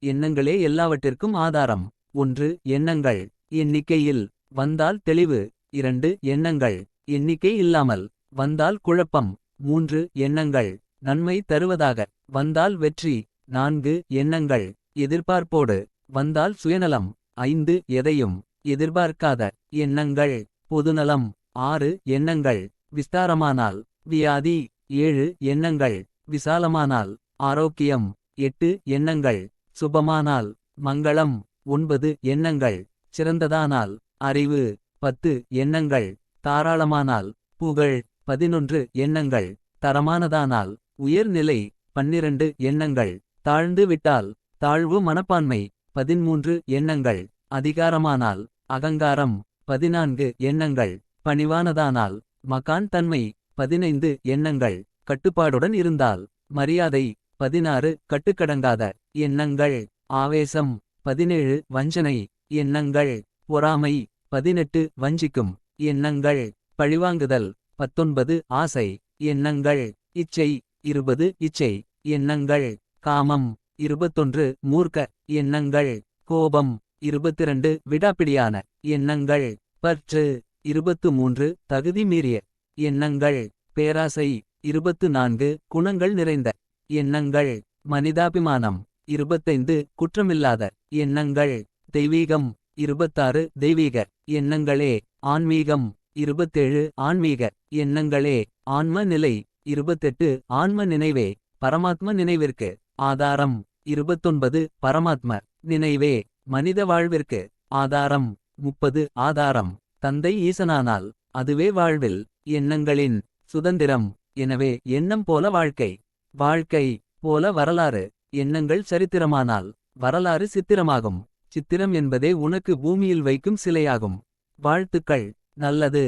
எண்ணங்களே எல்லாவற்றிற்கும் ஆதாரம். 1. எண்ணங்கள் எண்ணிக்கையில் வந்தால் தெளிவு. 2. எண்ணங்கள் எண்ணிக்கை இல்லாமல் வந்தால் குழப்பம். 3. எண்ணங்கள் நன்மை தருவதாக வந்தால் வெற்றி. 4. எண்ணங்கள் எதிர்பார்ப்போடு வந்தால் சுயநலம். 5. எதையும் எதிர்பார்க்காத எண்ணங்கள் பொதுநலம். 6. எண்ணங்கள் விஸ்தாரமானால் வியாதி. 7. எண்ணங்கள் விசாலமானால் ஆரோக்கியம். 8. எண்ணங்கள் சுபமானால் மங்களம். 9. எண்ணங்கள் சிறந்ததானால் அறிவு. 10. எண்ணங்கள் தாராளமானால் புகழ். 11. எண்ணங்கள் தரமானதானால் உயர்நிலை. 12. எண்ணங்கள் தாழ்ந்து விட்டால் தாழ்வு மனப்பான்மை. 13. எண்ணங்கள் அதிகாரமானால் அகங்காரம். 14. எண்ணங்கள் பணிவானதானால் மகான் தன்மை. 15. எண்ணங்கள் கட்டுப்பாடுடன் இருந்தால் மரியாதை. 16. கட்டுக்கடங்காத எண்ணங்கள் ஆவேசம். 17. வஞ்சனை எண்ணங்கள் பொறாமை. 18. வஞ்சிக்கும் எண்ணங்கள் பழிவாங்குதல். 19. ஆசை எண்ணங்கள் இச்சை. 20. இச்சை எண்ணங்கள் காமம். 21. மூர்க்க எண்ணங்கள் கோபம். 22. விடாப்பிடியான எண்ணங்கள் பற்று. 23. தகுதி மீறிய எண்ணங்கள் பேராசை. 24. குணங்கள் நிறைந்த எண்ணங்கள் மனிதாபிமானம். 25. குற்றமில்லாத எண்ணங்கள் தெய்வீகம். 26. தெய்வீக எண்ணங்களே ஆன்மீகம். 27. ஆன்மீக எண்ணங்களே ஆன்ம நிலை. 28. ஆன்ம நினைவே பரமாத்ம நினைவிற்கு ஆதாரம். 29. பரமாத்ம நினைவே மனித வாழ்விற்கு ஆதாரம். 30. ஆதாரம் தந்தை ஈசனானால் அதுவே வாழ்வில் எண்ணங்களின் சுதந்திரம். எனவே எண்ணம் போல வாழ்க்கை. வாழ்க்கை போல வரலாறு. எண்ணங்கள் சரித்திரமானால் வரலாறு சித்திரமாகும். சித்திரம் என்பதே உனக்கு பூமியில் வைக்கும் சிலையாகும். வாழ்த்துக்கள். நல்லது.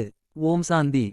ஓம் சாந்தி.